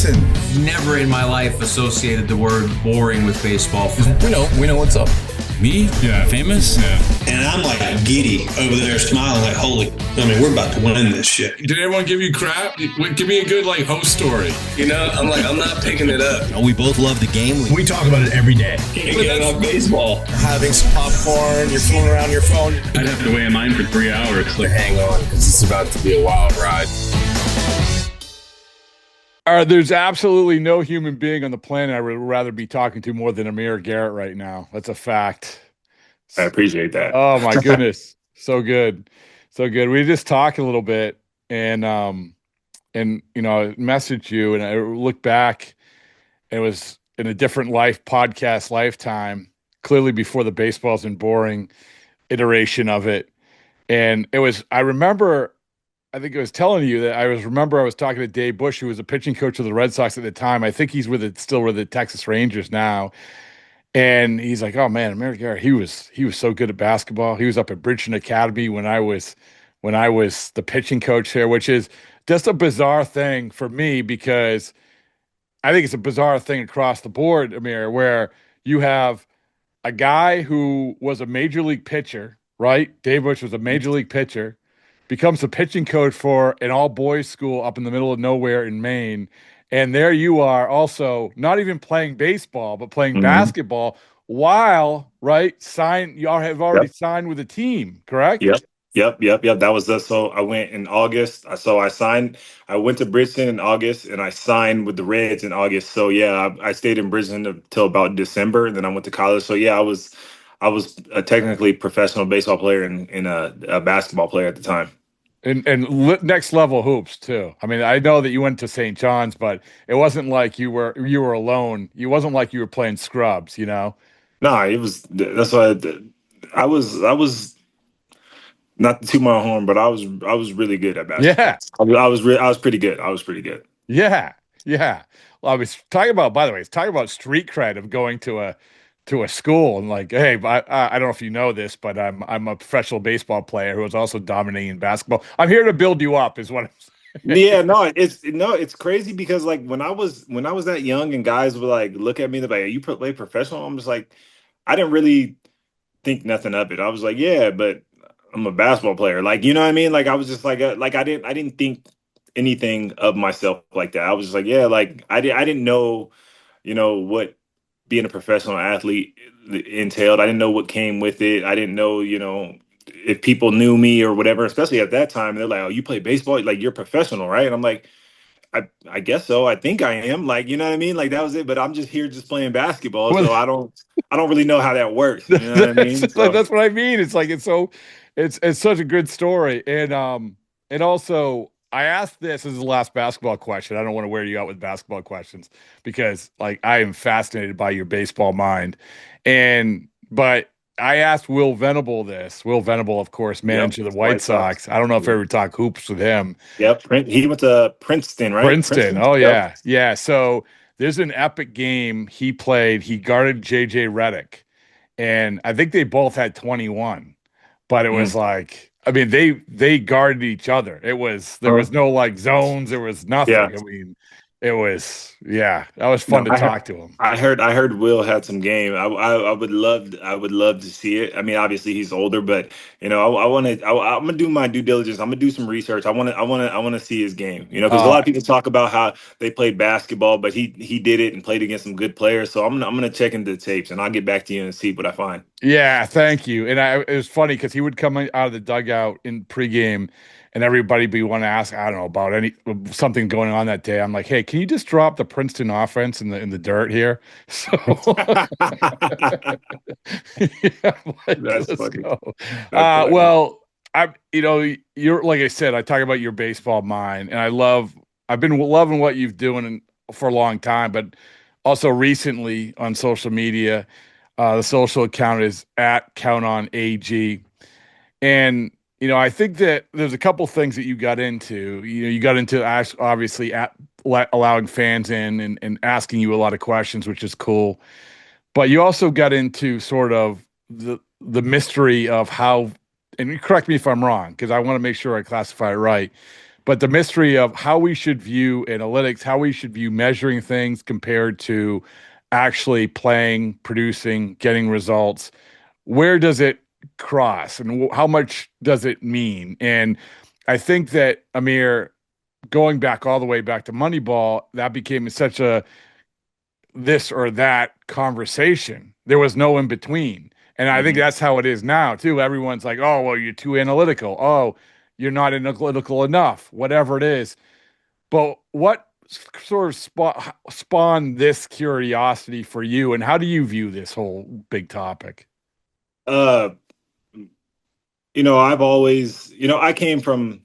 listen, never in my life associated the word boring with baseball. We know what's up. Me? Yeah. Famous? Yeah. And I'm like giddy over there smiling like, we're about to win this shit. Did everyone give you crap? Give me a good host story. I'm not picking it up. We both love the game. We talk about it every day. Getting on baseball. Having some popcorn, you're fooling around your phone. I'd have to wait in line for 3 hours. Hang on, because it's about to be a wild ride. There's absolutely no human being on the planet I would rather be talking to more than Amir Garrett right now. That's a fact. I appreciate that. Oh my goodness. So good. So good. We just talked a little bit and I messaged you and I looked back. It was in a different podcast lifetime, clearly before the baseball's and boring iteration of it. And I think I was telling you that I was talking to Dave Bush, who was a pitching coach of the Red Sox at the time. I think he's still with the Texas Rangers now. And he's like, "Oh man, Amir Garrett, he was so good at basketball. He was up at Bridgeton Academy when I was the pitching coach there," which is just a bizarre thing for me because I think it's a bizarre thing across the board, Amir, where you have a guy who was a major league pitcher, right? Dave Bush was a major league pitcher, becomes the pitching coach for an all-boys school up in the middle of nowhere in Maine. And there you are also not even playing baseball, but playing basketball while, right, y'all have already signed with a team, correct? Yep. That was so I went in August. I went to Bridgeton in August and I signed with the Reds in August. So yeah, I stayed in Bridgeton until about December and then I went to college. So yeah, I was a technically professional baseball player and a basketball player at the time. And next level hoops too. I mean, I know that you went to St. John's, but it wasn't like you were alone. It wasn't like you were playing scrubs, you know? No, it was. That's why I was not to toot my horn, but I was really good at basketball. Yeah, I was pretty good. Yeah. Well, by the way, it's talking about street cred of going to a school and like, hey, I don't know if you know this, but I'm a professional baseball player who is also dominating in basketball. I'm here to build you up, is what I'm saying. Yeah, it's crazy because like when I was that young and guys would like look at me, they're like, "You play professional?" I'm just like, I didn't really think nothing of it. I was like, yeah, but I'm a basketball player. Like, you know what I mean? Like I was just like I didn't think anything of myself like that. I was just like, yeah, like I didn't know, what being a professional athlete entailed. I didn't know what came with it. I didn't know, if people knew me or whatever, especially at that time. They're like, "Oh, you play baseball? Like you're professional, right?" And I'm like, I guess so. I think I am. Like, you know what I mean? Like that was it. But I'm just here just playing basketball. So I don't really know how that works. You know what I mean? That's what I mean. It's like, it's such a good story. And also I asked this as the last basketball question. I don't want to wear you out with basketball questions because like I am fascinated by your baseball mind. But I asked Will Venable this. Will Venable, of course, manager of the White Sox. I don't know if I ever talk hoops with him. Yep. He went to Princeton, right? Princeton. Oh, yeah. Yeah. So there's an epic game he played. He guarded J.J. Redick. And I think they both had 21. But it was like, I mean, they guarded each other. There was no like zones. There was nothing. Yeah. I mean, it was, that was fun to talk to him. I heard Will had some game. I would love to see it. I mean, obviously he's older, but I'm gonna do my due diligence. I'm gonna do some research. I want to see his game. Because a lot of people talk about how they played basketball, but he did it and played against some good players. So I'm gonna check into the tapes and I'll get back to you and see what I find. Yeah, thank you. And it was funny because he would come out of the dugout in pregame. And everybody be want to ask, I don't know, about something going on that day. I'm like, hey, can you just drop the Princeton offense in the dirt here? So That's funny. Go. Well, you're like I said, I talk about your baseball mind, and I've been loving what you've doing for a long time, but also recently on social media, the social account is at CountOnAG, and I think that there's a couple things that you got into. You got into obviously allowing fans in and asking you a lot of questions, which is cool. But you also got into sort of the mystery of how, and correct me if I'm wrong, because I want to make sure I classify it right. but the mystery of how we should view analytics, how we should view measuring things compared to actually playing, producing, getting results. Where does it cross, and how much does it mean? And I think that, Amir, going back all the way back to Moneyball, that became such a this or that conversation. There was no in between. And I think that's how it is now, too. Everyone's like, oh, well, you're too analytical. Oh, you're not analytical enough, whatever it is. But what sort of spawned this curiosity for you, and how do you view this whole big topic? Uh, I've always, I came from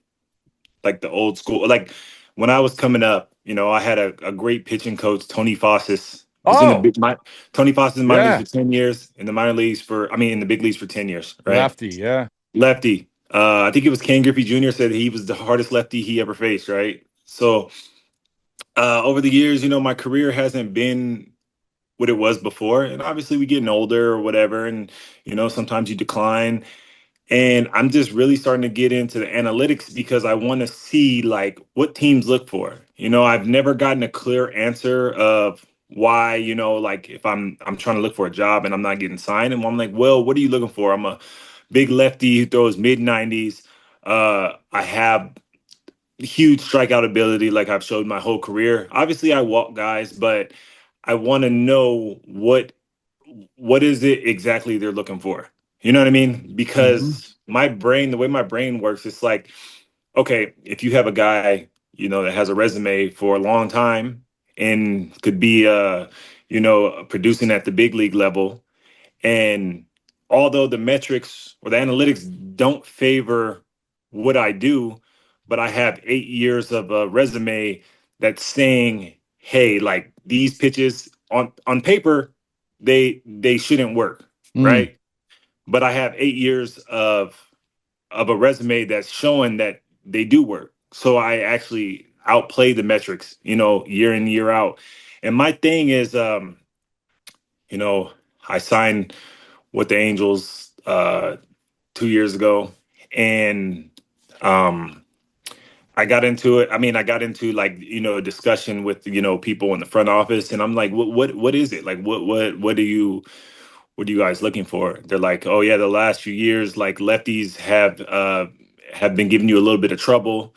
like the old school. Like when I was coming up, I had a great pitching coach, Tony Fossis. Tony Fossis in minor leagues for 10 years, in the big leagues for 10 years, right? Lefty, yeah. Lefty. I think it was Ken Griffey Jr. said he was the hardest lefty he ever faced, right? So over the years, my career hasn't been what it was before. And obviously we getting older or whatever. And, sometimes you decline. And I'm just really starting to get into the analytics because I want to see like what teams look for. I've never gotten a clear answer of why, like if I'm trying to look for a job and I'm not getting signed. And I'm like, well, what are you looking for? I'm a big lefty who throws mid 90s. I have huge strikeout ability like I've showed my whole career. Obviously I walk guys, but I want to know what is it exactly they're looking for. You know what I mean? Because my brain, the way my brain works, it's like, okay, if you have a guy, that has a resume for a long time and could be, producing at the big league level. And although the metrics or the analytics don't favor what I do, but I have 8 years of a resume that's saying, hey, like these pitches on paper, they shouldn't work, right? But I have 8 years of a resume that's showing that they do work. So I actually outplay the metrics, year in, year out. And my thing is, I signed with the Angels 2 years ago, and I got into it. I got into like, a discussion with, people in the front office, and I'm like, what is it? Like, what are you guys looking for? They're like, oh yeah, the last few years, like lefties have been giving you a little bit of trouble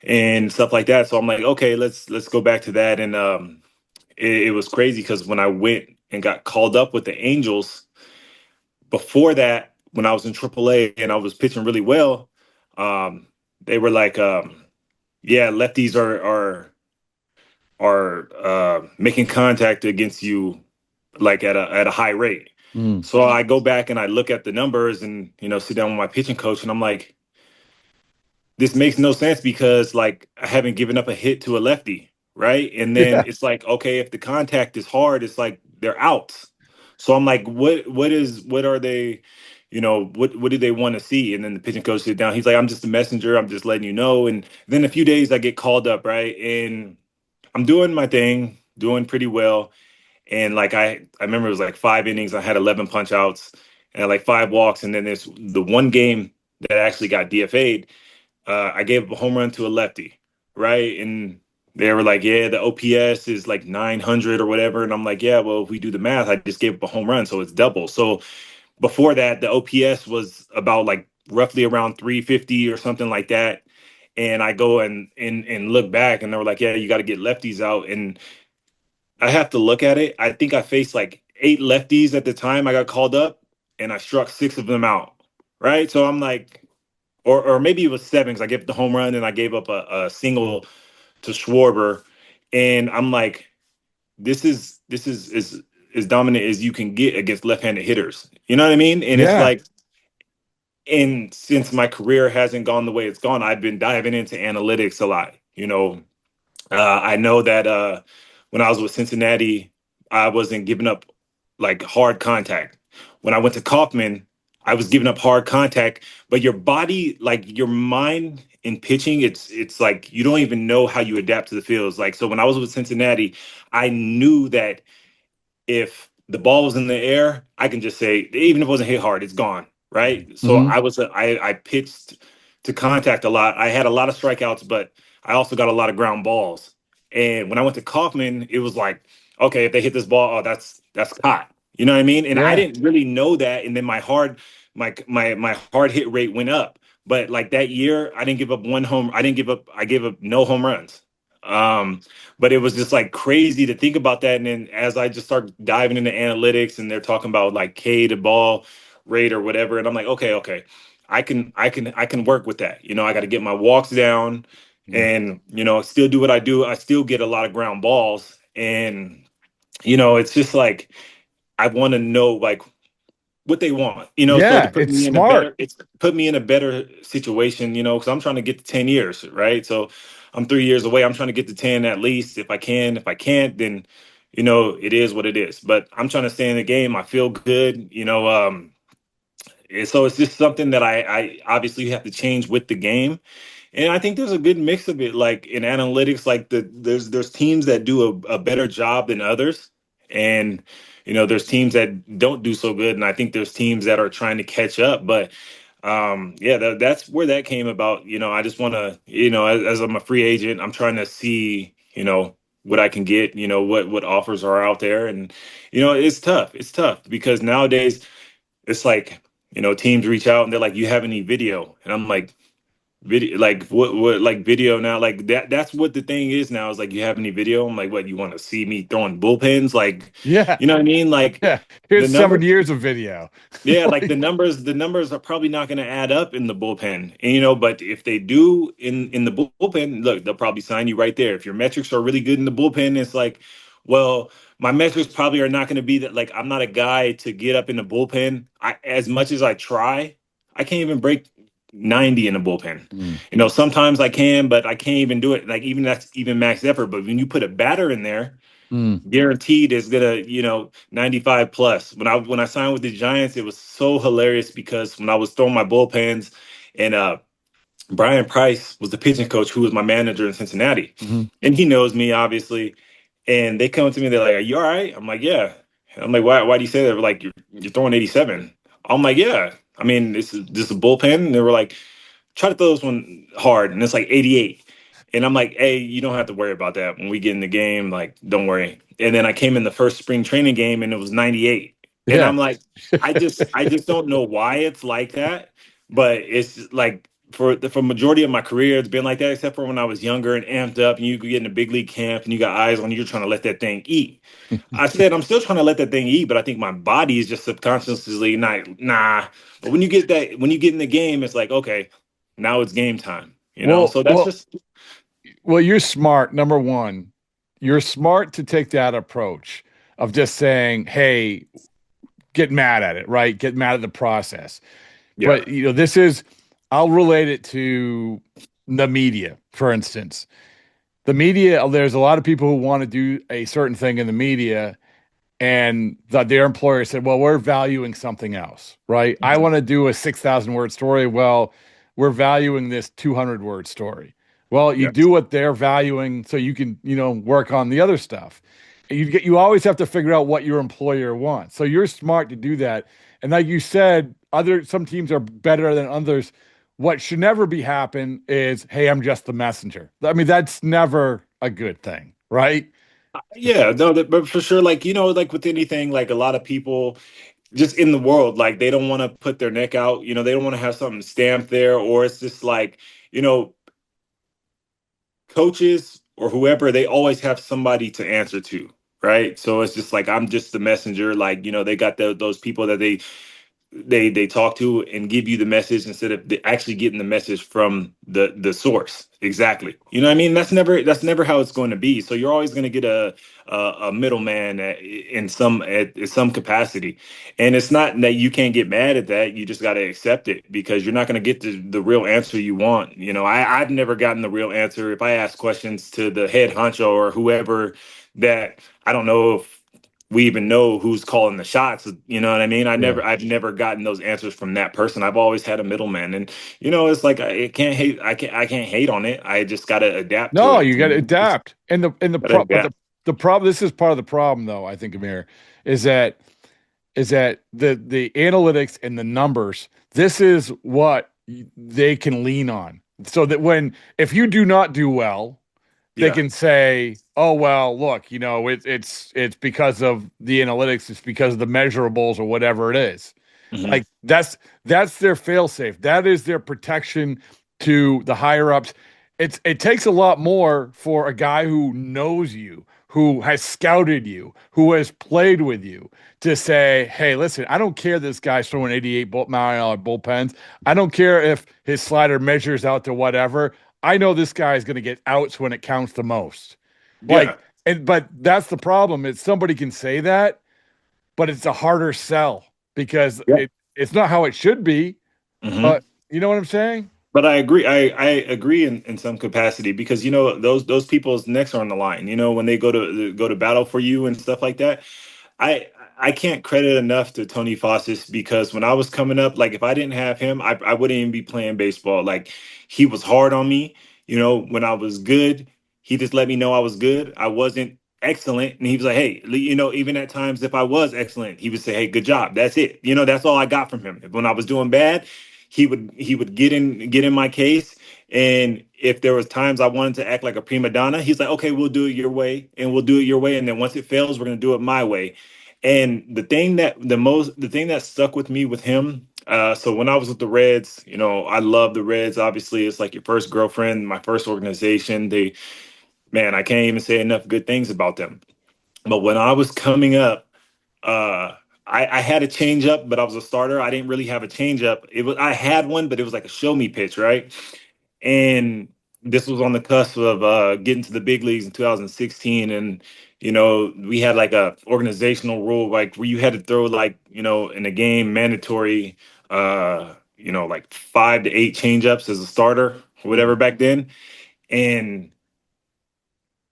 and stuff like that. So I'm like, okay, let's go back to that. And it was crazy because when I went and got called up with the Angels, before that, when I was in AAA and I was pitching really well, they were like, yeah, lefties are making contact against you like at a high rate. So I go back and I look at the numbers and, sit down with my pitching coach, and I'm like, this makes no sense because like I haven't given up a hit to a lefty, right? And then it's like, okay, if the contact is hard, it's like they're out. So I'm like, what are they, what do they want to see? And then the pitching coach sit down. He's like, I'm just a messenger. I'm just letting you know. And then a few days I get called up, right? And I'm doing my thing, doing pretty well. And like I remember it was like 5 innings. I had 11 punch outs and like 5 walks. And then there's the one game that actually got DFA'd. I gave up a home run to a lefty, right? And they were like, yeah, the OPS is like 900 or whatever. And I'm like, yeah, well, if we do the math, I just gave up a home run, so it's double. So before that, the OPS was about like roughly around 350 or something like that. And I go and look back, and they were like, yeah, you got to get lefties out. And I have to look at it. I think I faced like 8 lefties at the time I got called up, and I struck 6 of them out, right? So I'm like, or maybe it was 7 because I gave up the home run and I gave up a single to Schwarber, and I'm like, this is as dominant as you can get against left-handed hitters. You know what I mean? And it's like, and since my career hasn't gone the way it's gone, I've been diving into analytics a lot. I know that when I was with Cincinnati, I wasn't giving up like hard contact. When I went to Kaufman, I was giving up hard contact, but your body, like your mind in pitching, it's like you don't even know how you adapt to the fields. Like, so when I was with Cincinnati, I knew that if the ball was in the air, I can just say, even if it wasn't hit hard, it's gone, right? So I pitched to contact a lot. I had a lot of strikeouts, but I also got a lot of ground balls. And when I went to Kaufman, it was like, okay, if they hit this ball, oh, that's caught. You know what I mean? And I Yeah. didn't really know that. And then my hard hit rate went up. But like that year, I didn't give up one home. I gave up no home runs. Um, but it was just like crazy to think about that. And then as I just start diving into analytics and they're talking about like K to ball rate or whatever, and I'm like, okay, I can work with that. I got to get my walks down and, still do what I do. I still get a lot of ground balls. And, it's just like I want to know like what they want, so to Yeah, put it's me in smart. it's put me in a better situation, because I'm trying to get to 10 years, right? So I'm 3 years away. I'm trying to get to 10 at least if I can. If I can't, then, it is what it is. But I'm trying to stay in the game. I feel good, and so it's just something that I obviously have to change with the game. And I think there's a good mix of it. Like in analytics, like there's teams that do a better job than others. And there's teams that don't do so good. And I think there's teams that are trying to catch up. But yeah, that's where that came about. I just want to, as I'm a free agent, I'm trying to see, what I can get, what offers are out there. And, it's tough. It's tough because nowadays it's like, teams reach out and they're like, you have any video? And I'm like, video, like what like video now, like that's what the thing is now, is like, you have any video? I'm like, what, you want to see me throwing bullpens? Like, Yeah. you know what I mean? Like Yeah. the Here's 7 numbers, years of video. yeah, like the numbers are probably not going to add up in the bullpen. And but if they do in the bullpen, look, they'll probably sign you right there. If your metrics are really good in the bullpen, it's like, well, my metrics probably are not going to be that. Like, I'm not a guy to get up in the bullpen. As much as I try, I can't even break 90 in the bullpen. Sometimes I can, but I can't even do it. Like, even that's even max effort. But when you put a batter in there, guaranteed is gonna, 95 plus. When I signed with the Giants, it was so hilarious because when I was throwing my bullpens, and Brian Price was the pitching coach who was my manager in Cincinnati. And he knows me, obviously. And they come to me, they're like, "Are you all right?" I'm like, "Yeah." I'm like, "Why do you say that?" They're like, you're throwing 87. I'm like, "Yeah. I mean, this is a bullpen." And they were like, "Try to throw this one hard." And it's like 88. And I'm like, "Hey, you don't have to worry about that. When we get in the game, like, don't worry." And then I came in the first spring training game and it was 98. And Yeah. I'm like, I just don't know why it's like that. But it's like for majority of my career, it's been like that, except for when I was younger and amped up and you could get in a big league camp and you got eyes on you, you're trying to let that thing eat. I said, I'm still trying to let that thing eat, but I think my body is just subconsciously not, nah. But when you get in the game, it's like, okay, now it's game time, Well, So that's just, well, you're smart. Number one, you're smart to take that approach of just saying, "Hey, get mad at it, right? Get mad at the process." yeah, But I'll relate it to the media, for instance. The media, there's a lot of people who want to do a certain thing in the media, and their employer said, "Well, we're valuing something else, right? I want to do a 6,000 word story. Well, we're valuing this 200 word story." Well, you yeah, do what they're valuing so you can, work on the other stuff. You always have to figure out what your employer wants. So you're smart to do that. And like you said, some teams are better than others. What should never be happen is, "Hey, I'm just the messenger." I mean, that's never a good thing, right? yeah. No, but for sure, like, like with anything, like a lot of people just in the world, like they don't want to put their neck out. They don't want to have something stamped there, or it's just like, coaches or whoever, they always have somebody to answer to, right? So it's just like, I'm just the messenger. Like, they got those people that they talk to and give you the message instead of actually getting the message from the source. Exactly. You know what I mean? That's never how it's going to be. So you're always going to get a middleman at some capacity. And it's not that you can't get mad at that. You just got to accept it, because you're not going to get the real answer you want. I've never gotten the real answer. If I ask questions to the head honcho or whoever, that I don't know if we even know who's calling the shots. You know what I mean? Yeah. I've never gotten those answers from that person. I've always had a middleman, and it's like I can't hate. I can't hate on it. I just got to adapt to No, it. you got to adapt. And Gotta adapt. the problem. This is part of the problem, though. I think, Amir, is that the analytics and the numbers. This is what they can lean on, so that if you do not do well, they can say, "Oh well, look, it's because of the analytics, it's because of the measurables or whatever it is." Mhm. Like that's their fail-safe. That is their protection to the higher ups. It takes a lot more for a guy who knows you, who has scouted you, who has played with you, to say, "Hey, listen, I don't care this guy's throwing 88 mile an hour bullpens. I don't care if his slider measures out to whatever. I know this guy is going to get outs when it counts the most." Yeah. But that's the problem. Is somebody can say that, but it's a harder sell because Yeah. it's not how it should be. Mhm. But you know what I'm saying? But I agree. I agree in some capacity because those people's necks are on the line. When they go to battle for you and stuff like that. I I can't credit enough to Tony Faucett because when I was coming up, like if I didn't have him, I wouldn't even be playing baseball. Like he was hard on me. When I was good, he just let me know I was good. I wasn't excellent, and he was like, "Hey, even at times if I was excellent, he would say, 'Hey, good job.' That's it. That's all I got from him. When I was doing bad, he would get in my case, and if there was times I wanted to act like a prima donna, he's like, "Okay, we'll do it your way, and we'll do it your way, and then once it fails, we're gonna do it my way." And the thing that stuck with me with him. So when I was with the Reds, I love the Reds. Obviously, it's like your first girlfriend, my first organization. Man, I can't even say enough good things about them. But when I was coming up, uh, I had a changeup, but I was a starter. I didn't really have a changeup. I had one, but it was like a show me pitch, right? And this was on the cusp of getting to the big leagues in 2016, and we had like a organizational rule like where you had to throw like in a game mandatory like 5 to 8 changeups as a starter or whatever back then. And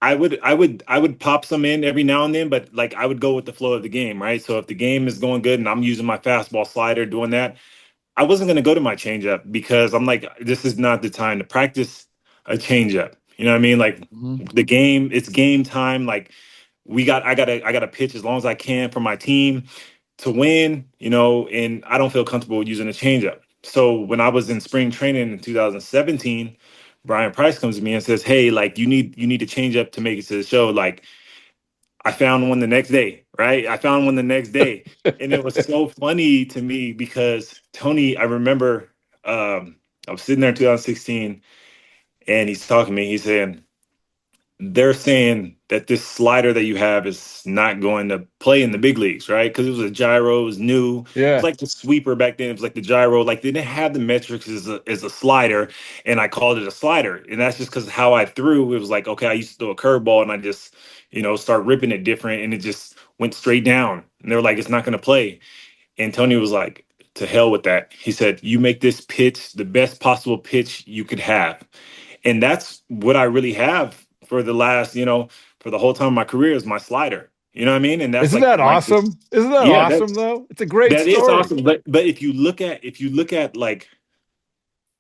I would pop some in every now and then, but like I would go with the flow of the game, right? So if the game is going good and I'm using my fastball slider doing that, I wasn't going to go to my changeup because I'm like, this is not the time to practice a changeup. You know what I mean? Like it's game time. Like I got to pitch as long as I can for my team to win. And I don't feel comfortable using a changeup. So when I was in spring training in 2017, Brian Price comes to me and says, "Hey, like you need to change up to make it to the show." Like I found one the next day, right? I found one the next day. And it was so funny to me because Tony, I remember I was sitting there in 2016 and he's talking to me. He's saying, they're saying that this slider that you have is not going to play in the big leagues, right? Because it was a gyro, it was new. It was Yeah. like the sweeper back then. It was like the gyro, like they didn't have the metrics as a slider, and I called it a slider. And that's just because how I threw. It was like, okay, I used to throw a curveball, and I just, start ripping it different, and it just went straight down. And they were like, it's not going to play. And Tony was like, to hell with that. He said, you make this pitch the best possible pitch you could have. And that's what I really have for the last, for the whole time of my career is my slider. You know what I mean? And that's Isn't that like this, awesome? Isn't that yeah, awesome though? It's a great that is story. awesome. But if you look at like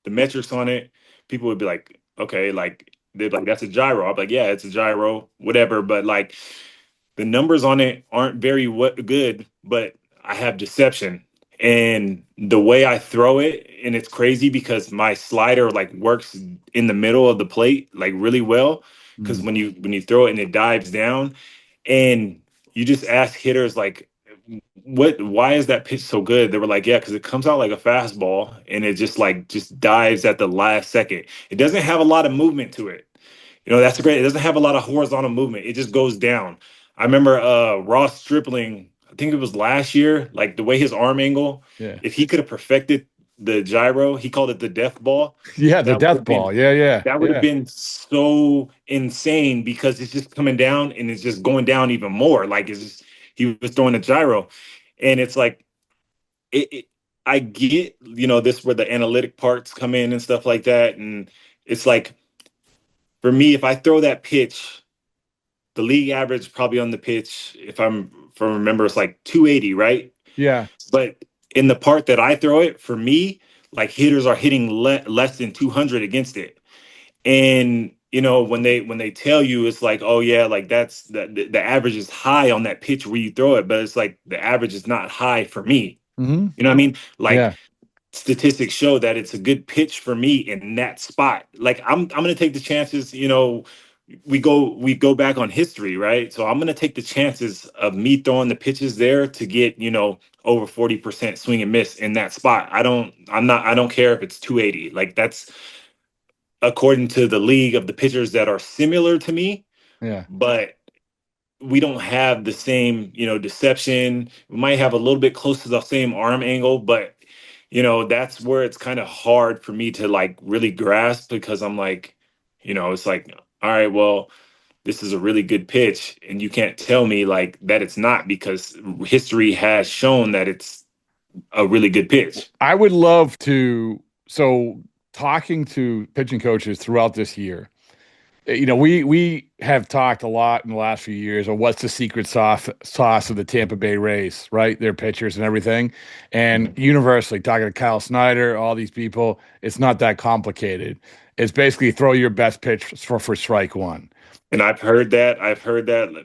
the metrics on it, people would be like, okay, like they're like, that's a gyro. I'm like, yeah, it's a gyro, whatever. But like the numbers on it aren't very good, but I have deception. And the way I throw it, and it's crazy because my slider like works in the middle of the plate like really well. Because Mm. when you throw it and it dives down, and you just ask hitters like, why is that pitch so good? They were like, yeah, because it comes out like a fastball and it just dives at the last second. It doesn't have a lot of movement to it. That's great. It doesn't have a lot of horizontal movement. It just goes down. I remember Ross Stripling, I think it was last year, like the way his arm angle, Yeah. if he could have perfected the gyro, he called it the death ball. Yeah, the That would death have been ball. Yeah, yeah. that would have Yeah. been so insane because it's just coming down and it's just going down even more. Like he was throwing a gyro. And it's like it I get, this where the analytic parts come in and stuff like that. And it's like for me, if I throw that pitch, the league average probably on the pitch, if I remember, it's like 280, right? Yeah. But in the part that I throw it, for me, like hitters are hitting less than 200 against it. And when they tell you it's like, oh yeah, like that's the average is high on that pitch where you throw it, but it's like the average is not high for me. Hmm. You know what I mean? Like Yeah. statistics show that it's a good pitch for me in that spot. Like I'm gonna take the chances, we go back on history, right? So I'm gonna take the chances of me throwing the pitches there to get, over 40% swing and miss in that spot. I don't care if it's 280. Like that's according to the league of the pitchers that are similar to me, Yeah. but we don't have the same, deception. We might have a little bit close to the same arm angle, but that's where it's kind of hard for me to like really grasp because I'm like, it's like, all right, well, this is a really good pitch, and you can't tell me like that it's not because history has shown that it's a really good pitch. I would love to. So, talking to pitching coaches throughout this year, we have talked a lot in the last few years on what's the secret sauce of the Tampa Bay Rays, right? Their pitchers and everything. And universally, talking to Kyle Snyder, all these people, it's not that complicated. It's basically throw your best pitch for strike one. And I've heard that.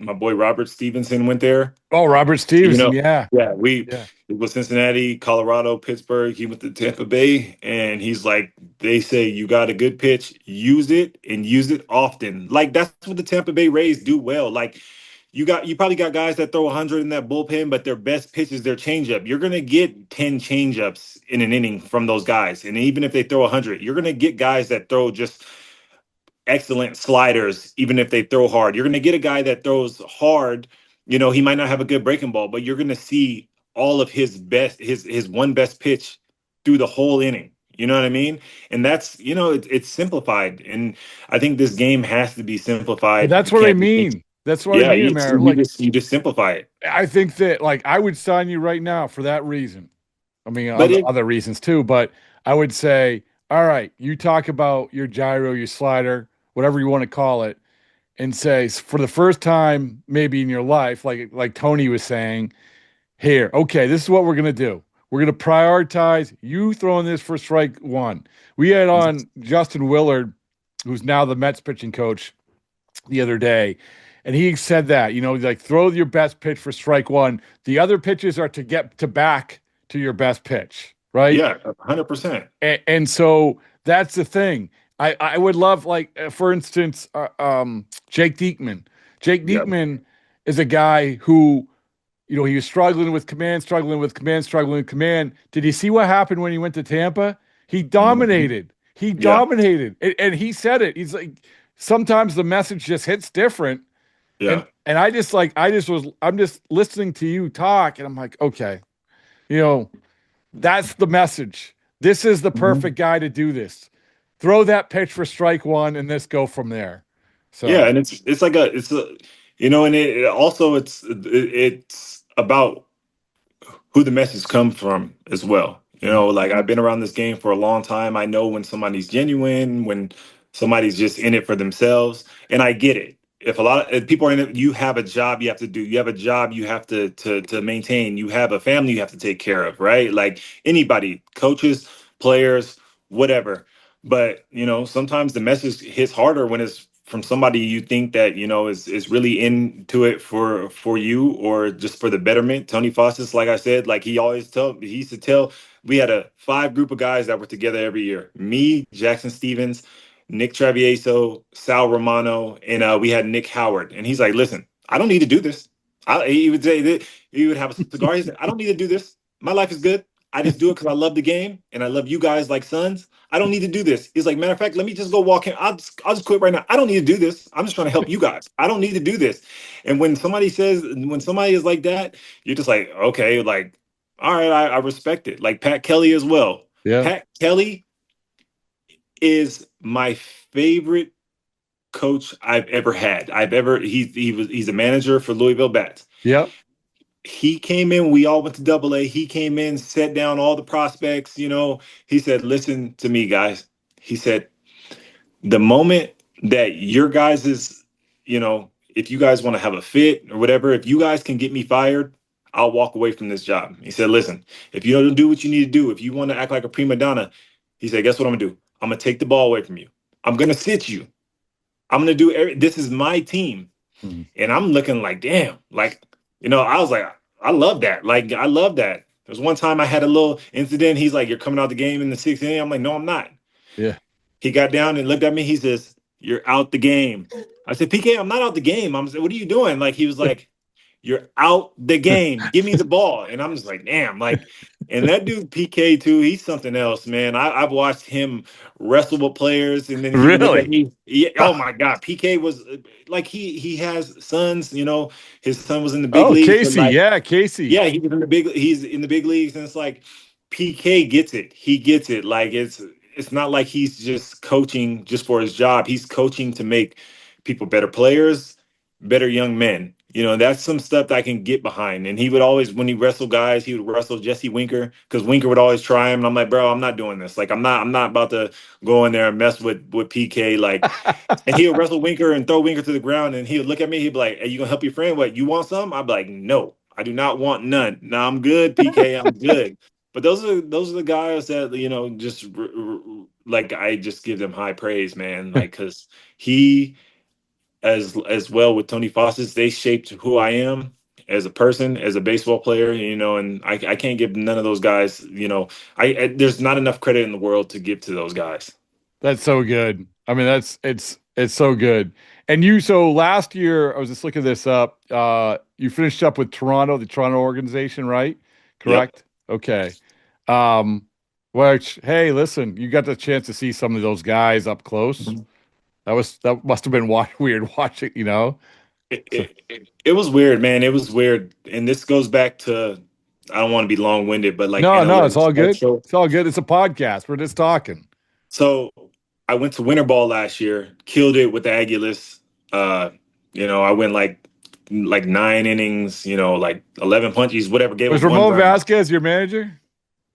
My boy Robert Stevenson went there. Oh, Robert Stevenson, yeah. It was Cincinnati, Colorado, Pittsburgh. He went to Tampa Bay, and he's like, they say you got a good pitch, use it and use it often. Like that's what the Tampa Bay Rays do well. Like you probably got guys that throw 100 in that bullpen, but their best pitch is their changeup. You're gonna get 10 changeups in an inning from those guys, and even if they throw 100, you're gonna get guys that throw just excellent sliders, even if they throw hard. You're going to get a guy that throws hard. He might not have a good breaking ball, but you're going to see all of his best, his one best pitch through the whole inning. You know what I mean? And that's, it's simplified. And I think this game has to be simplified. But that's what I mean. That's what I mean, Amir. You just simplify it. I think that, like, I would sign you right now for that reason. I mean, other reasons too, but I would say, all right, you talk about your gyro, your slider, whatever you want to call it, and say for the first time maybe in your life, like Tony was saying, here, okay, this is what we're gonna do. We're gonna prioritize you throwing this for strike one. We had on Justin Willard, who's now the Mets pitching coach, the other day, and he said that, like throw your best pitch for strike one. The other pitches are to get to back to your best pitch, right? Yeah, 100%. And so that's the thing. I would love, like, for instance, Jake Diekman. Jake Diekman is a guy who, he was struggling with command. Did you see what happened when he went to Tampa? He dominated. He dominated. And he said it. He's like, sometimes the message just hits different. Yeah. And I'm just listening to you talk, and I'm like, okay, that's the message. This is the perfect guy to do this. Throw that pitch for strike one, and let's go from there. So yeah, and it's about who the message comes from as well. Like I've been around this game for a long time. I know when somebody's genuine, when somebody's just in it for themselves, and I get it. If people are in it, you have a job you have to do. You have a job you have to maintain. You have a family you have to take care of, right? Like anybody, coaches, players, whatever. But sometimes the message hits harder when it's from somebody you think that is really into it for you or just for the betterment. Tony Fawcett's, like I said, like he used to tell. We had a 5 group of guys that were together every year. Me, Jackson Stevens, Nick Travieso, Sal Romano, and we had Nick Howard. And he's like, listen, I don't need to do this. He would say that he would have a cigar. He said, I don't need to do this. My life is good. I just do it because I love the game and I love you guys like sons. I don't need to do this. He's like, matter of fact, let me just go walk in. I'll just quit right now. I don't need to do this. I'm just trying to help you guys. I don't need to do this. And when somebody is like that, you're just like, okay, like, all right, I respect it. Like Pat Kelly as well. Yeah. Pat Kelly is my favorite coach I've ever had. He's a manager for Louisville Bats. Yep. He came in, we all went to AA. He came in, set down all the prospects, he said, listen to me, guys. He said, the moment that your guys is, if you guys want to have a fit or whatever, if you guys can get me fired, I'll walk away from this job. He said, listen, if you don't do what you need to do, if you want to act like a prima donna, he said, guess what I'm gonna do? I'm gonna take the ball away from you. I'm gonna sit you. I'm gonna do this is my team. And I'm looking like, damn, like, I was like, I love that. Like, I love that. There's one time I had a little incident. He's like, "You're coming out the game in the sixth inning." I'm like, "No, I'm not." Yeah. He got down and looked at me. He says, "You're out the game." I said, "PK, I'm not out the game." I'm saying, "What are you doing?" Like he was like, "You're out the game. Give me the ball." And I'm just like, damn, like, and that dude PK too, he's something else, man. I've watched him wrestle with players, and then he would look at Really? me. Yeah, oh my God, PK was like he has sons, you know, his son was in the big Oh, leagues, but Casey. like Yeah, Casey. yeah, he's in the big leagues, and it's like PK gets it. He gets it. Like it's not like he's just coaching just for his job. He's coaching to make people better players, better young men. You know, that's some stuff that I can get behind. And he would always, when he wrestled guys, he would wrestle Jesse Winker because Winker would always try him. And I'm like, bro, I'm not doing this. Like, I'm not about to go in there and mess with PK. Like, and he would wrestle Winker and throw Winker to the ground. And he would look at me. He'd be like, "Hey, you gonna help your friend? What, you want some?" I'd be like, "No, I do not want none. No, I'm good, PK. I'm good." But those are the guys that just like I just give them high praise, man. Like because he as well with Tony Fawcett, they shaped who I am as a person, as a baseball player. And I can't give none of those guys. There's not enough credit in the world to give to those guys. That's so good. I mean, it's so good. And so last year, I was just looking this up. You finished up with Toronto, the Toronto organization, right? Correct? Yep. Okay. Which, hey, listen, you got the chance to see some of those guys up close. Mm-hmm. That must have been weird watching, It was weird, man. It was weird. And this goes back to, I don't want to be long-winded, but like no, it's all good. It's all good. It's a podcast. We're just talking. So I went to winter ball last year, killed it with the Aguilas. I went like 9 innings, like 11 punches, whatever. Was Ramon Vasquez your manager?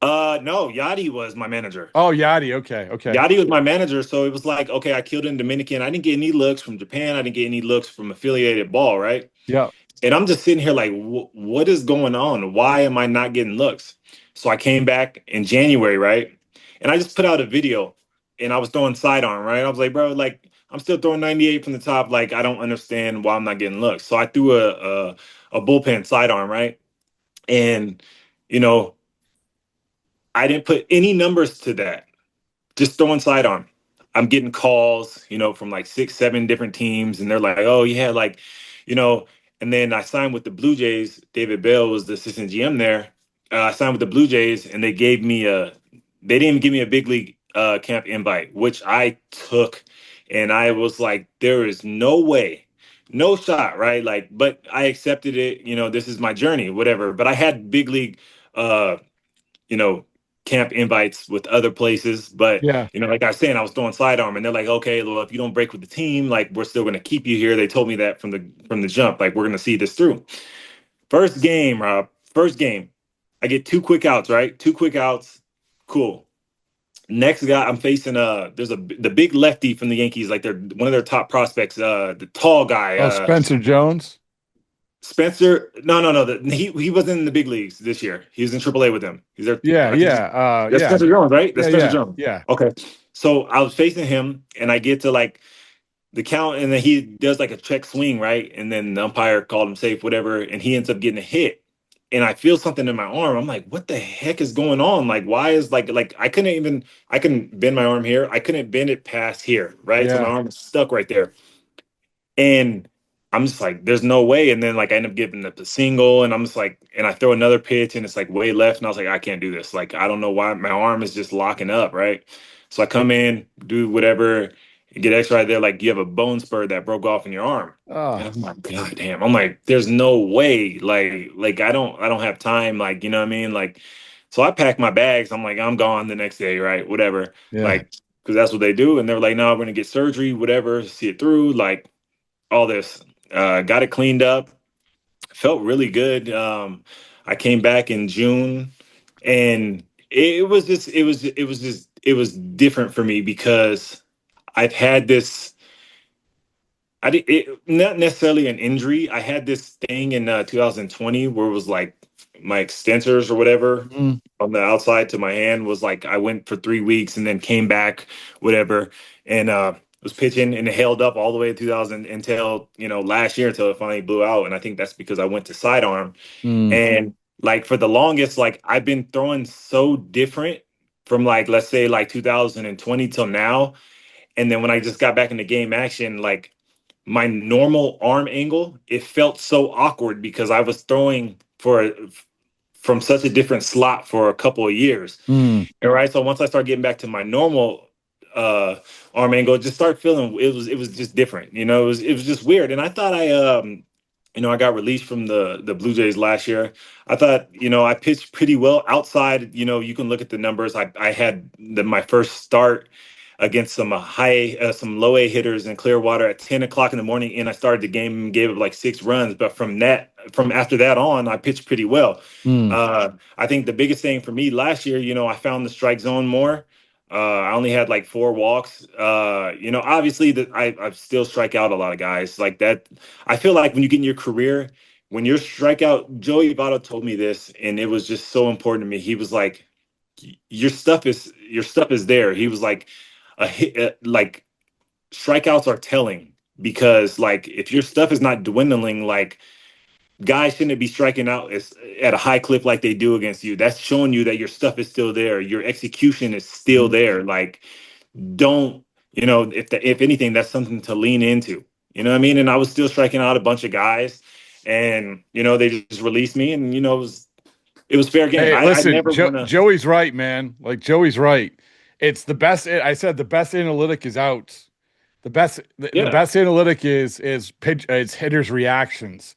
No, Yachty was my manager. Oh, Yachty. Okay. Yachty was my manager, so it was like, okay, I killed in Dominican. I didn't get any looks from Japan. I didn't get any looks from affiliated ball, right? Yeah. And I'm just sitting here like, what is going on? Why am I not getting looks? So I came back in January, right? And I just put out a video, and I was throwing sidearm, right? I was like, bro, like I'm still throwing 98 from the top. Like I don't understand why I'm not getting looks. So I threw a bullpen sidearm, right? And I didn't put any numbers to that. Just throwing sidearm. I'm getting calls, from like 6, 7 different teams, and they're like, "Oh, yeah, like, And then I signed with the Blue Jays. David Bell was the assistant GM there. I signed with the Blue Jays, and they didn't even give me a big league camp invite, which I took, and I was like, there is no way, no shot, right? Like, but I accepted it. This is my journey, whatever. But I had big league, you know camp invites with other places, but yeah, like I was saying, I was throwing sidearm, and they're like, "Okay, well, if you don't break with the team, like we're still going to keep you here." They told me that from the jump, like we're going to see this through. First game, Rob. First game, I get 2 quick outs, right? 2 quick outs, cool. Next guy I'm facing, there's the big lefty from the Yankees, like they're one of their top prospects, the tall guy. Spencer Jones. Spencer, no. He wasn't in the big leagues this year. He was in AAA with them. He's there. That's Spencer Jones, right? That's Spencer Jones. Yeah. Okay. So I was facing him, and I get to like the count, and then he does like a check swing, right? And then the umpire called him safe, whatever, and he ends up getting a hit. And I feel something in my arm. I'm like, what the heck is going on? Like, why is like I couldn't bend my arm here. I couldn't bend it past here, right? Yeah. So my arm is stuck right there. And I'm just like, there's no way. And then like I end up giving up the single, and I'm just like, and I throw another pitch, and it's like way left. And I was like, I can't do this. Like, I don't know why my arm is just locking up, right? So I come in, do whatever, get x right there. Like, you have a bone spur that broke off in your arm. Oh. And I'm like, God damn. I'm like, there's no way. Like I don't have time. Like, you know what I mean? Like, so I packed my bags. I'm like, I'm gone the next day, right? Whatever. Yeah. Like, because that's what they do. And they're like, no, we're gonna get surgery, whatever, see it through, like all this. Got it cleaned up. Felt really good. I came back in June, and it was different for me because I've had this. Not necessarily an injury. I had this thing in 2020 where it was like my extensors or whatever on the outside to my hand was like I went for 3 weeks and then came back, whatever, and was pitching, and it held up all the way to 2000 until last year, until it finally blew out. And I think that's because I went to sidearm, and like for the longest, like I've been throwing so different from like let's say like 2020 till now. And then when I just got back into game action, like my normal arm angle, it felt so awkward because I was throwing from such a different slot for a couple of years. Mm. All right. So once I started getting back to my normal uh arm angle, just start feeling it was just different. It was just weird. And I thought I got released from the Blue Jays last year. I thought, I pitched pretty well outside. You can look at the numbers. I had my first start against some low A hitters in Clearwater at 10 o'clock in the morning, and I started the game and gave up like 6 runs. But from after that on, I pitched pretty well. Mm. I think the biggest thing for me last year, I found the strike zone more. I only had like 4 walks. Obviously that I still strike out a lot of guys like that. I feel like when you get in your career, when you're strikeout, Joey Votto told me this, and it was just so important to me. He was like, your stuff is there. He was like, like strikeouts are telling because like if your stuff is not dwindling, like guys shouldn't be striking out at a high clip like they do against you. That's showing you that your stuff is still there. Your execution is still there. Like, don't if anything, that's something to lean into. You know what I mean? And I was still striking out a bunch of guys, and they just released me, and it was fair game. Hey, I listen, never wanna. Joey's right, man. Like Joey's right. It's the best. I said the best analytic is outs. The Yeah. best analytic is pitch. It's hitters' reactions.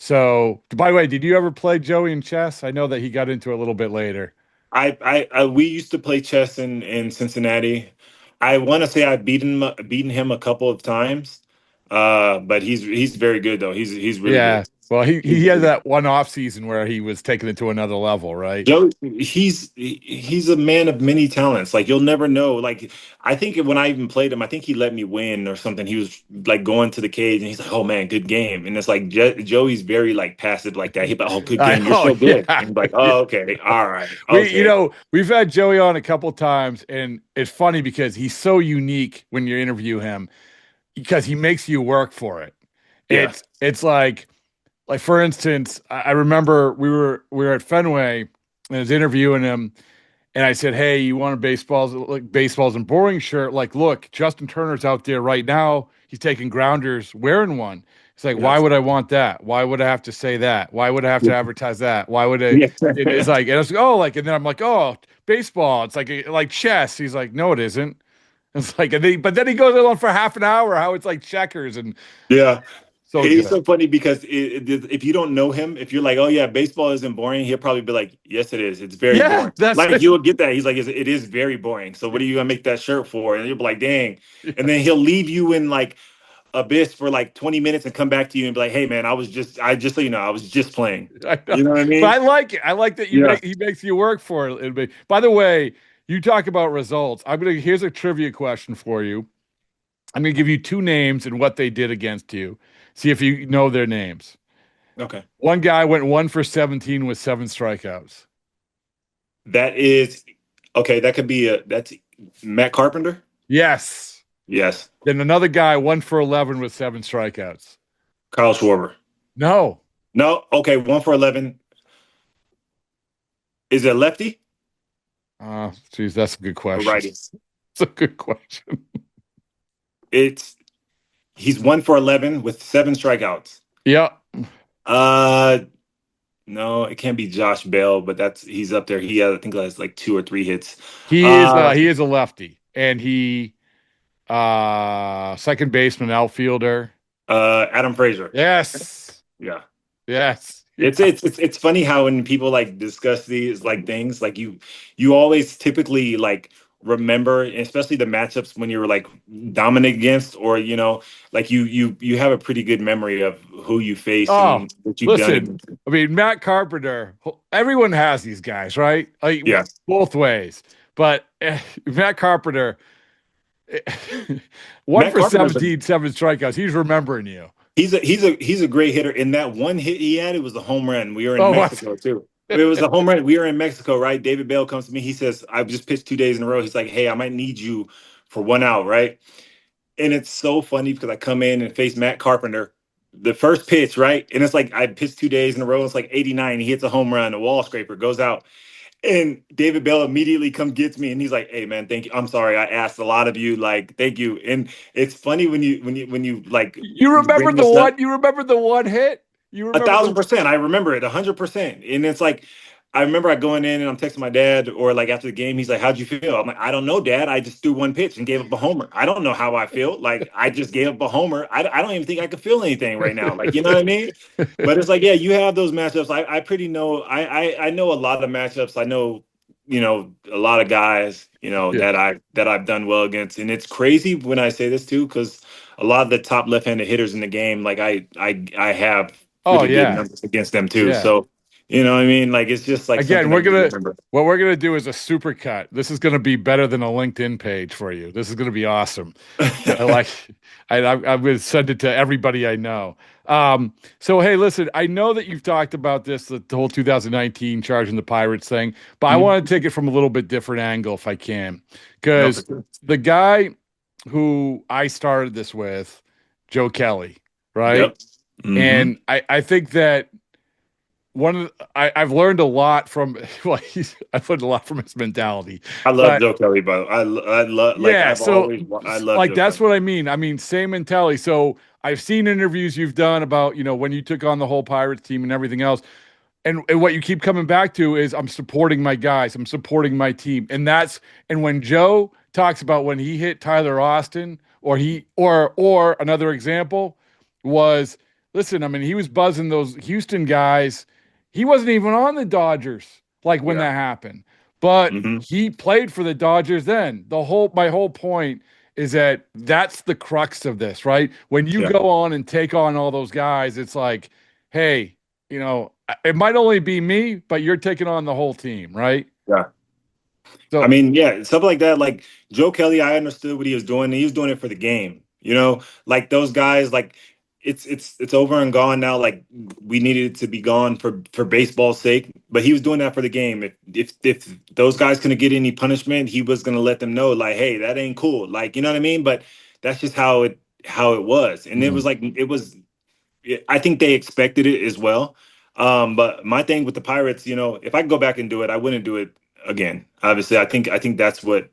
So, by the way, did you ever play Joey in chess? I know that he got into it a little bit later. We used to play chess in Cincinnati. I want to say I've beaten him a couple of times. But he's very good though. He's really Yeah. good. Well, he had that one off season where he was taking it to another level, right? Joe, he's a man of many talents. Like you'll never know. Like I think when I even played him, I think he let me win or something. He was like going to the cage and he's like, "Oh man, good game." And it's like Joey's very like passive like that. He's like, "Oh, good game. You're so good." Yeah. And I'm like, "Oh, okay, all right." Okay. We've had Joey on a couple times, and it's funny because he's so unique when you interview him because he makes you work for it. Yeah. It's like for instance, I remember we were at Fenway and I was interviewing him, and I said, "Hey, you want a baseballs and boring shirt? Like, look, Justin Turner's out there right now. He's taking grounders wearing one." It's like, why would I want that? Why would I have to say that? Why would I have to advertise that? Why would I? Yeah. It's like, and I was like, oh, and then I'm like, oh, baseball. It's like chess. He's like, no, it isn't. It's like, but then he goes on for half an hour how it's like checkers and Yeah. so He's good. so funny because if you don't know him, if you're like, "Oh yeah, baseball isn't boring," he'll probably be like, "Yes, it is. It's very boring." Like you'll get that. He's like, "It is very boring." So what are you gonna make that shirt for? And you'll be like, "Dang!" And then he'll leave you in like abyss for like 20 minutes and come back to you and be like, "Hey man, I just so you know, I was just playing." I know. You know what I mean? But I like it. I like that Yeah. he makes you work for it. By the way, you talk about results. Here's a trivia question for you. I'm gonna give you 2 names and what they did against you. See if you know their names. Okay. One guy went 1 for 17 with 7 strikeouts. That is okay. That could be that's Matt Carpenter. Yes. Yes. Then another guy 1 for 11 with 7 strikeouts. Kyle Schwarber. No. No. Okay. 1 for 11. Is it lefty? Geez, that's a good Or question. righty? It's a good question. He's 1 for 11 with 7 strikeouts. Yeah. No, it can't be Josh Bell, but he's up there. I think he has like 2 or 3 hits. He is a lefty, and he second baseman, outfielder. Adam Frazier. Yes. Yeah. Yes. It's funny how when people like discuss these like things, like you always typically like remember, especially the matchups when you were like dominant against, or like you have a pretty good memory of who you face and what you've done listen, against. I mean, Matt Carpenter, everyone has these guys, right? Like, Yeah. both ways. But Matt Carpenter, 1 Matt for Carpenter's 17, 7 strikeouts. He's remembering you. He's a great hitter. In that one hit he had, it was a home run. We were in Oh, Mexico too. It was a home run. We were in Mexico, right? David Bell comes to me. He says, "I've just pitched 2 days in a row." He's like, "Hey, I might need you for 1 out," right? And it's so funny because I come in and face Matt Carpenter the first pitch, right? And it's like I pitched 2 days in a row. It's like 89. He hits a home run, a wall scraper, goes out. And David Bell immediately come gets me, and he's like, "Hey man, thank you. I'm sorry, I asked a lot of you. Like, thank you." And it's funny when you like You remember bring the this up. one? You remember the one hit? You A remember thousand percent. I remember it 100%. And it's like, I remember I going in and I'm texting my dad, or like after the game, he's like, "How'd you feel?" I'm like, "I don't know, Dad. I just threw one pitch and gave up a homer. I don't know how I feel. Like, I just gave up a homer. I don't even think I could feel anything right now. Like, you know what I mean?" But it's like, yeah, you have those matchups. I pretty know, I know a lot of matchups. I know, a lot of guys, Yeah. that I've done well against. And it's crazy when I say this too, because a lot of the top left-handed hitters in the game, like I have Oh really good yeah. numbers against them too. Yeah. So, you know what I mean? Like, it's just like Again, something that you remember. what we're gonna do is a super cut. This is gonna be better than a LinkedIn page for you. This is gonna be awesome. I like. I'm gonna send it to everybody I know. So hey, listen. I know that you've talked about this, the whole 2019 charging the Pirates thing, but I Mhm. want to take it from a little bit different angle if I can, No, for because sure. the guy who I started this with, Joe Kelly, right? Yep. Hmm. And I think that I've learned a lot from I've learned a lot from his mentality. I love But Joe Kelly, but I love, like, yeah, so I love like Joe that's Kelly. what I mean. I mean, same mentality. So I've seen interviews you've done about, when you took on the whole Pirates team and everything else. And what you keep coming back to is I'm supporting my guys, I'm supporting my team. And when Joe talks about when he hit Tyler Austin, or another example was, listen, I mean, he was buzzing those Houston guys. He wasn't even on the Dodgers like when Yeah. that happened. But Hmm. he played for the Dodgers then. My whole point is that that's the crux of this, right? When you Yeah. go on and take on all those guys, it's like, hey, it might only be me, but you're taking on the whole team, right? Yeah. I So, mean, yeah, stuff like that. Like Joe Kelly, I understood what he was doing. He was doing it for the game. Like those guys, like it's over and gone now. Like, we needed it to be gone for baseball's sake. But he was doing that for the game. If those guys couldn't get any punishment, he was gonna let them know, like, hey, that ain't cool. Like, you know what I mean? But that's just how it was. And it was mm, like it was. I think they expected it as well. But my thing with the Pirates, if I could go back and do it, I wouldn't do it again. Obviously, I think that's what,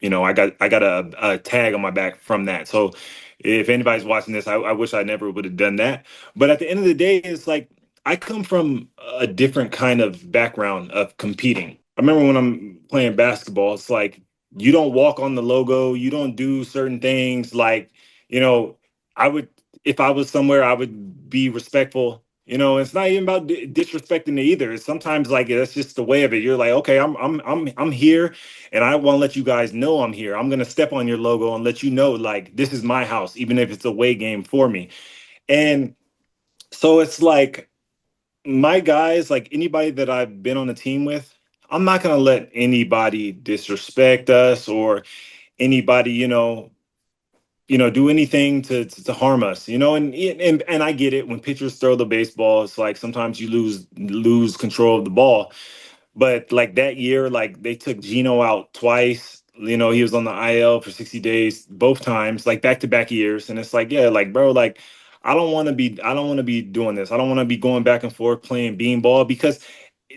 I got a tag on my back from that. So if anybody's watching this, I wish I never would have done that. But at the end of the day, it's like I come from a different kind of background of competing. I remember when I'm playing basketball, it's like you don't walk on the logo, you don't do certain things. Like, you know, I would, if I was somewhere, I would be respectful. It's not even about disrespecting it either. It's sometimes like that's just the way of it. You're like, okay, I'm here, and I want to let you guys know I'm here. I'm gonna step on your logo and let you know, like, this is my house, even if it's a away game for me. And so it's like my guys, like anybody that I've been on a team with, I'm not gonna let anybody disrespect us, or anybody, do anything to harm us, and I get it. When pitchers throw the baseball, it's like sometimes you lose control of the ball. But like that year, like they took Gino out twice. He was on the IL for 60 days both times, like back to back years. And it's like, yeah, like, bro, like I don't want to be doing this. I don't want to be going back and forth playing beanball, because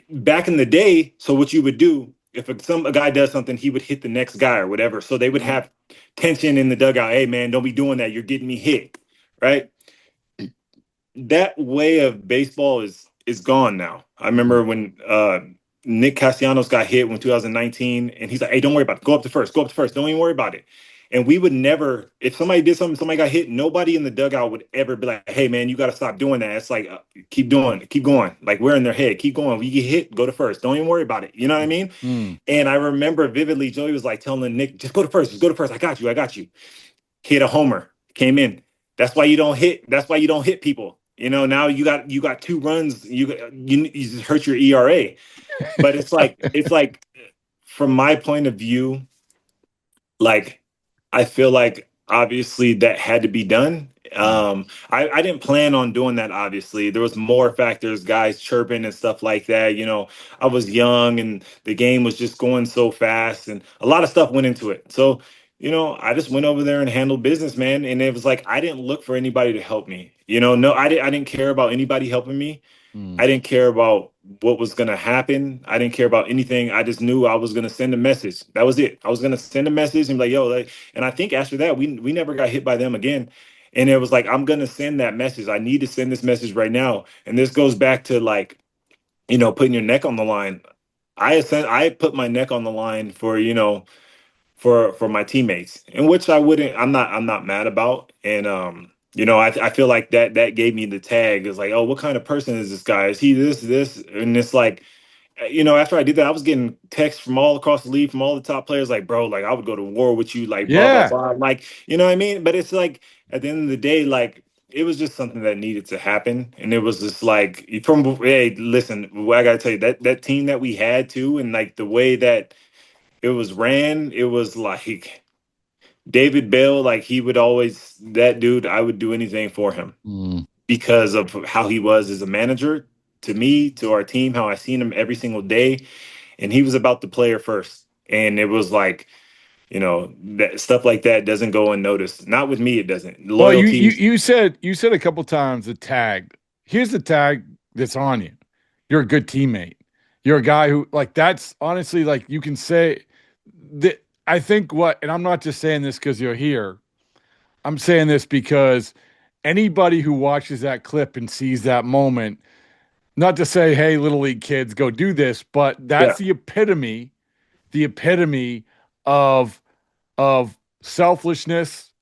back in the day, so what you would do if a guy does something, he would hit the next guy or whatever. So they would have tension in the dugout. Hey man, don't be doing that. You're getting me hit, right? That way of baseball is gone now. I remember when Nick Castellanos got hit in 2019, and he's like, "Hey, don't worry about it. Go up to first. Go up to first. Don't even worry about it." And we would never, if somebody did something, somebody got hit, nobody in the dugout would ever be like, "Hey, man, you got to stop doing that." It's like, keep doing, keep going. Like, we're in their head. Keep going. We get hit, go to first. Don't even worry about it. You know what I mean? mm. And I remember vividly, Joey was like telling Nick, "Just go to first. Just go to first. I got you. I got you." Hit a homer, came in. That's why you don't hit. That's why you don't hit people. Now you got 2 runs. You just hurt your ERA. But it's like from my point of view, like I feel like obviously that had to be done. I didn't plan on doing that. Obviously, there was more factors, guys chirping and stuff like that. I was young and the game was just going so fast, and a lot of stuff went into it. So, I just went over there and handled business, man. And it was like I didn't look for anybody to help me. No, I didn't care about anybody helping me. Mm. I didn't care about what was gonna happen. I didn't care about anything. I just knew I was gonna send a message. That was it. I was gonna send a message and be like, yo, like, and I think after that, we never got hit by them again. And it was like, I'm gonna send that message. I need to send this message right now. And this goes back to like, putting your neck on the line. I put my neck on the line for, for my teammates, in which I'm not mad about. And I feel like that gave me the tag. It's like, oh, what kind of person is this guy? Is he this? And it's like, after I did that, I was getting texts from all across the league, from all the top players, like, bro, like I would go to war with you, like blah blah Yeah. blah. Like, you know what I mean? But it's like at the end of the day, like it was just something that needed to happen. And it was just like hey, listen, I gotta tell you, that team that we had too, and like the way that it was ran, it was like David Bell, like he would always, that dude, I would do anything for him Mm. because of how he was as a manager to me, to our team, how I seen him every single day. And he was about the player first. And it was like, that stuff like that doesn't go unnoticed. Not with me, it doesn't. Well, you, Loyalty. you you said you said a couple times the tag. Here's the tag that's on you. You're a good teammate. You're a guy who like that's honestly like you can say that I think what and I'm not just saying this because you're here. I'm saying this because anybody who watches that clip and sees that moment, not to say, hey, little league kids, go do this, but Yeah. that's the epitome of selflessness,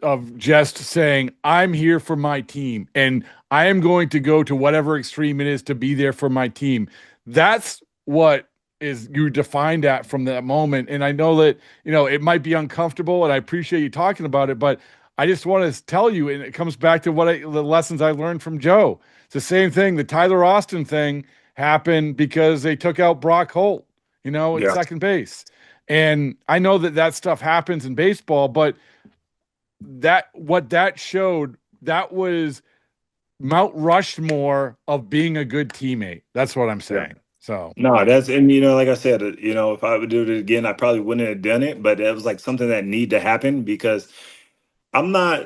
of just saying I'm here for my team and I am going to go to whatever extreme it is to be there for my team. That's what is you defined at from that moment. And I know that it might be uncomfortable, and I appreciate you talking about it, but I just want to tell you, and it comes back to the lessons I learned from Joe. It's the same thing. The Tyler Austin thing happened because they took out Brock Holt, at Yeah. second base. And I know that stuff happens in baseball, but what that showed, that was Mount Rushmore of being a good teammate. That's what I'm saying. So No, and like I said, if I would do it again, I probably wouldn't have done it, but it was like something that need to happen because I'm not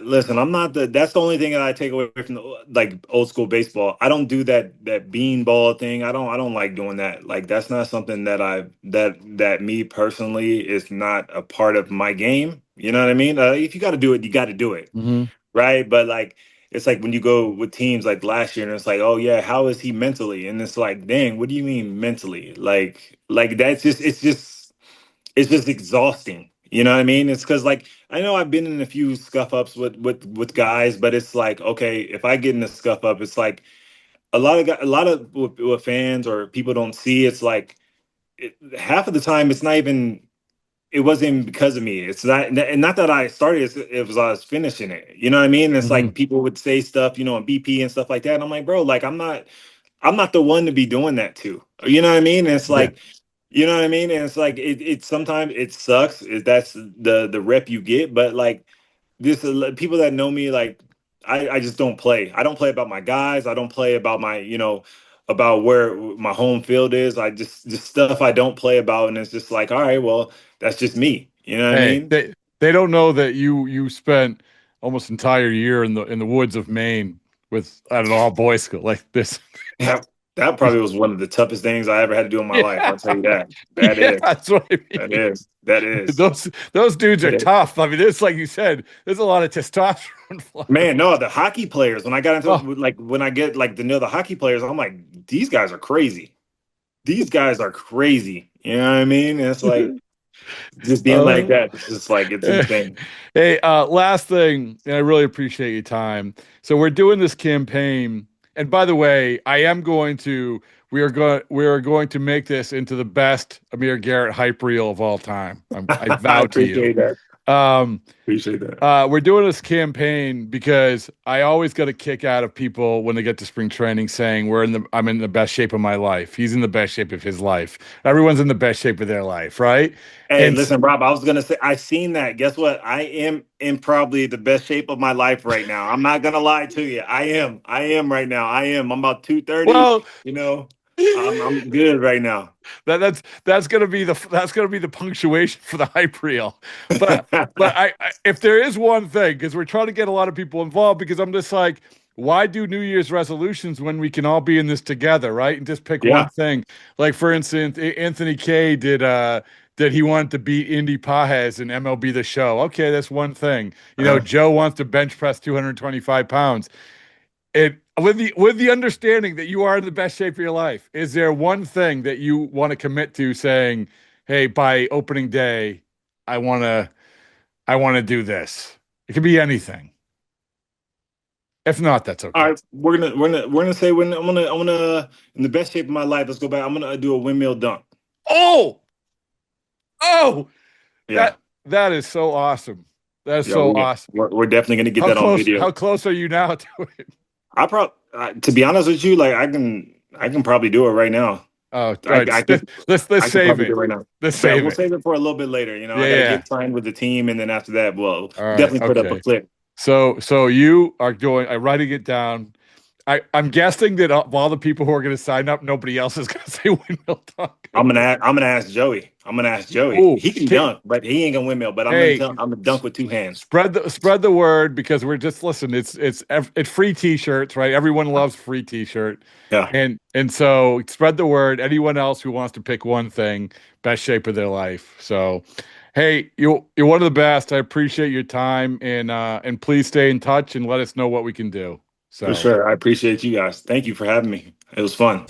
that's the only thing that I take away from the like old school baseball. I don't do that beanball thing. I don't like doing that. Like that's not something that me personally is not a part of my game. You know what I mean? If you got to do it, you got to do it. mhm. Right? But like it's like when you go with teams like last year and it's like, oh yeah, how is he mentally? And it's like, dang, what do you mean mentally? Like that's just it's just exhausting. You know what I mean? It's because like I know I've been in a few scuff ups with guys, but it's like okay, if I get in a scuff up, it's like a lot of what fans or people don't see. It's like half of the time it's not even it wasn't because of me. It's not, and not that I started. It was I was finishing it. You know what I mean? It's like Mhm. people would say stuff, on BP and stuff like that. And I'm like, bro, like I'm not the one to be doing that to. You know what I mean? And it's Yeah. like, you know what I mean? And it's like it sometimes it sucks. That's the rep you get, but like this people that know me, like I just don't play. I don't play about my guys. I don't play about my, about where my home field is. I just stuff I don't play about, and it's just like, all right, well, that's just me. You know what I Hey, mean? they don't know that you spent almost entire year in the woods of Maine with I don't know all boys school like this. That probably was one of the toughest things I ever had to do in my life. Yeah, I'll tell you that. That yeah, is. that's what I That mean. is. That is. Those dudes are It is. tough. I mean, it's like you said, there's a lot of testosterone flying Man, no, the hockey players. When I got into around. like when I get like to know the hockey players, I'm like, these guys are crazy. These guys are crazy. You know what I mean? And it's like just being like Oh, that. It's just like it's insane. hey, last thing, and I really appreciate your time. So we're doing this campaign, and by the way, we are going to make this into the best Amir Garrett hype reel of all time. I I vow to you. appreciate that. Um, Appreciate that. we're doing this campaign because I always get a kick out of people when they get to spring training saying I'm in the best shape of my life. He's in the best shape of his life. Everyone's in the best shape of their life, right? Hey, And listen, Rob, I was gonna say I seen that. Guess what? I am in probably the best shape of my life right now. I'm not gonna lie to you. I am. I am right now. I am. I'm about 230, well, you know. I'm good right now. That's gonna be the punctuation for the hype reel. But I if there is one thing, because we're trying to get a lot of people involved, because I'm just like, why do New Year's resolutions when we can all be in this together, right? And just pick one Yeah. thing. Like for instance, Anthony K did he wanted to beat Indy Pajes in MLB The Show. Okay, that's one thing. Joe wants to bench press 225 pounds. It with the understanding that you are in the best shape of your life, is there one thing that you want to commit to saying, hey, by opening day, I wanna do this? It could be anything. If not, that's All okay. right, we're gonna say when I'm gonna in the best shape of my life. Let's go back. I'm gonna do a windmill dunk. Oh, oh, Yeah, that is so awesome. That is yeah, so awesome. we're definitely gonna get How that on close? video. How close are you now to it? I probably, to be honest with you, like I can probably do it right now. Oh, all I, right. I can Let's I can save probably it. do it right now. Let's But save we'll it. save it for a little bit later. Yeah, I gotta yeah. get signed with the team, and then after that, we'll All right. definitely put up a Okay. clip. So you are writing it down. I'm guessing that of all the people who are going to sign up, nobody else is going to say windmill dunk. I'm gonna ask Joey. Ooh, He can dunk, but he ain't gonna windmill. But hey, I'm gonna dunk with two hands. spread the word, because we're just listen. It's free T-shirts, right? Everyone loves free T-shirt, Yeah, and so spread the word. Anyone else who wants to pick one thing, best shape of their life. So, hey, you're one of the best. I appreciate your time, and please stay in touch and let us know what we can do. for So. sure. I appreciate you guys. Thank you for having me. It was fun.